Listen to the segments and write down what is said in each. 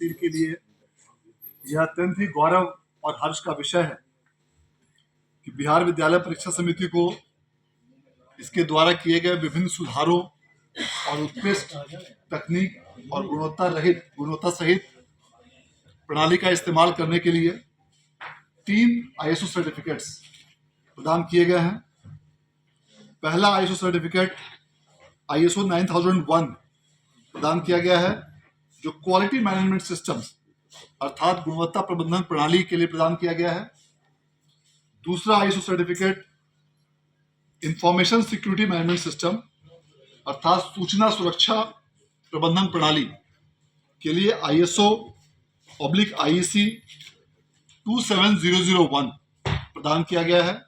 2023 के लिए यह अत्यंत ही गौरव और हर्ष का विषय है कि बिहार विद्यालय परीक्षा समिति को इसके द्वारा किए गए विभिन्न सुधारों और उत्कृष्ट तकनीक और गुणवत्ता सहित प्रणाली का इस्तेमाल करने के लिए 3 ISO सर्टिफिकेट्स प्रदान किए गए हैं। पहला ISO सर्टिफिकेट ISO 9001 प्रदान किया गया है, जो क्वालिटी मैनेजमेंट सिस्टम्स अर्थात गुणवत्ता प्रबंधन प्रणाली के लिए प्रदान किया गया है। दूसरा ISO certificate information security management system अर्थात सूचना सुरक्षा प्रबंधन प्रणाली के लिए ISO/IEC 27001 प्रदान किया गया है।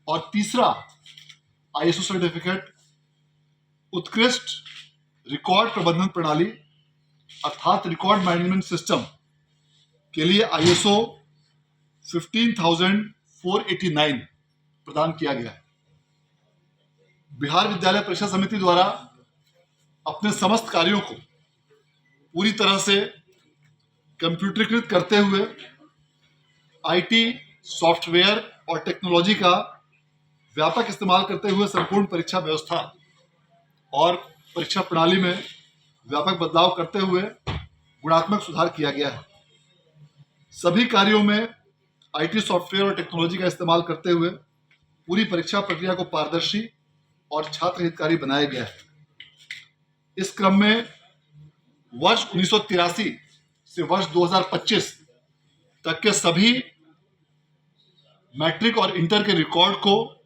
और तीसरा ISO सर्टिफिकेट उत्कृष्ट रिकॉर्ड प्रबंधन प्रणाली अर्थात रिकॉर्ड मैनेजमेंट सिस्टम के लिए ISO 15489 प्रदान किया गया है। बिहार विद्यालय परीक्षा समिति द्वारा अपने समस्त कार्यों को पूरी तरह से कंप्यूटरीकृत करते हुए IT सॉफ्टवेयर और टेक्नोलॉजी का व्यापक इस्तेमाल करते हुए संपूर्ण परीक्षा व्यवस्था और परीक्षा प्रणाली में व्यापक बदलाव करते हुए गुणात्मक सुधार किया गया है। सभी कार्यों में IT सॉफ्टवेयर और टेक्नोलॉजी का इस्तेमाल करते हुए पूरी परीक्षा प्रक्रिया को पारदर्शी और छात्र हितकारी बनाया गया है। इस क्रम में वर्ष 1983 से वर्ष 2025 तक के सभी मैट्रिक और इंटर के रिकॉर्ड को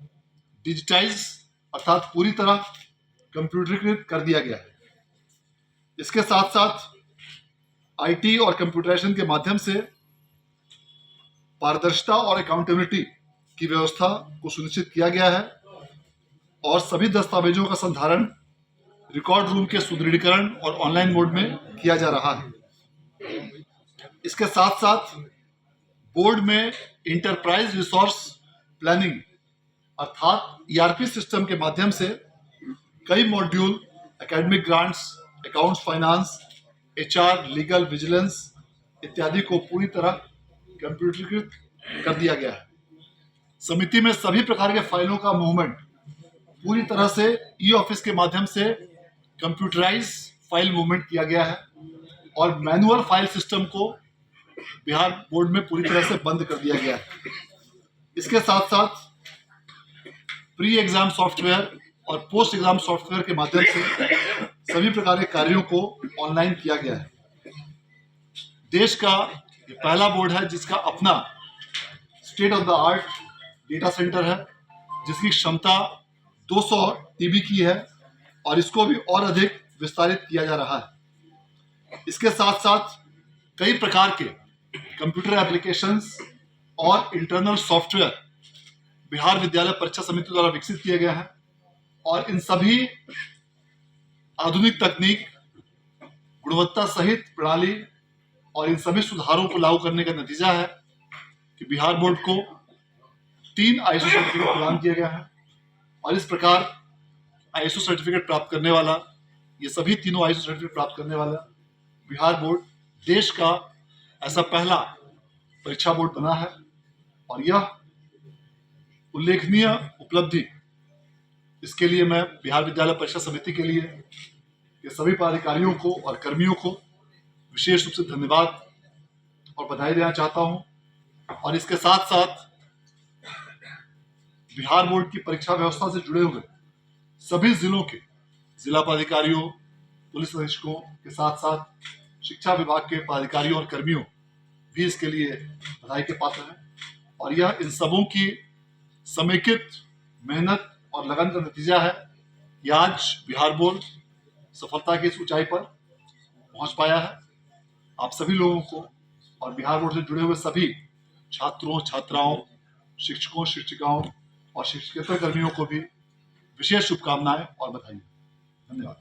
डिजिटाइज अर्थात पूरी तरह कंप्यूटरीकृत कर दिया गया है। इसके साथ साथ IT और कंप्यूटराइजेशन के माध्यम से पारदर्शिता और अकाउंटेबिलिटी की व्यवस्था को सुनिश्चित किया गया है और सभी दस्तावेजों का संधारण रिकॉर्ड रूम के सुदृढ़ीकरण और ऑनलाइन मोड में किया जा रहा है। इसके साथ साथ बोर्ड में इंटरप्राइज रिसोर्स प्लानिंग अर्थात ERP सिस्टम के माध्यम से कई module academic grants, accounts finance, HR, legal, vigilance इत्यादि को पूरी तरह कंप्यूटरीकृत कर दिया गया है। समिति में सभी प्रकार के फाइलों का मूवमेंट पूरी तरह से E-ऑफिस के माध्यम से कंप्यूटराइज फाइल मूवमेंट किया गया है और मैनुअल फाइल सिस्टम को बिहार बोर्ड में पूरी तरह से बंद कर दिया गया है। इसके साथ साथ प्री एग्जाम सॉफ्टवेयर और पोस्ट एग्जाम सॉफ्टवेयर के माध्यम से सभी प्रकार के कार्यों को ऑनलाइन किया गया है। देश का ये पहला बोर्ड है जिसका अपना state of the art data centre है, जिसकी क्षमता 200 TB की है और इसको भी और अधिक विस्तारित किया जा रहा है। इसके साथ साथ कई प्रकार के कंप्यूटर एप्लीकेशंस और इंटरनल सॉफ्टवेयर बिहार विद्यालय परीक्षा समिति द्वारा विकसित किए गए हैं और इन सभी आधुनिक तकनीक, गुणवत्ता सहित प्रणाली और इन सभी सुधारों को लागू करने का नतीजा है कि बिहार बोर्ड को 3 ISO सर्टिफिकेट प्रदान किए गए हैं और इस प्रकार ISO सर्टिफिकेट प्राप्त करने वाला, ये सभी तीनों ISO सर्टिफिकेट प्राप्त करने वाला बिहार बोर्ड देश का ऐसा पहला परीक्षा बोर्ड बना है और यह उल्लेखनीय उपलब्धि, इसके लिए मैं बिहार विद्यालय परीक्षा समिति के लिए ये सभी पदाधिकारियों को और कर्मियों को विशेष रूप से धन्यवाद और बधाई देना चाहता हूं। और इसके साथ साथ बिहार बोर्ड की परीक्षा व्यवस्था से जुड़े हुए सभी जिलों के जिला पदाधिकारियों, पुलिस अधीक्षकों के साथ साथ शिक्षा विभाग के पदाधिकारियों और कर्मियों भी इसके लिए बधाई के पात्र हैं और यह इन सबों की समेकित मेहनत और लगन का नतीजा है कि आज बिहार बोर्ड सफलता की इस ऊंचाई पर पहुंच पाया है। आप सभी लोगों को और बिहार बोर्ड से जुड़े हुए सभी छात्रों, छात्राओं, शिक्षकों, शिक्षिकाओं और शिक्षकेतर कर्मियों को भी विशेष शुभकामनाएं और बधाई। धन्यवाद।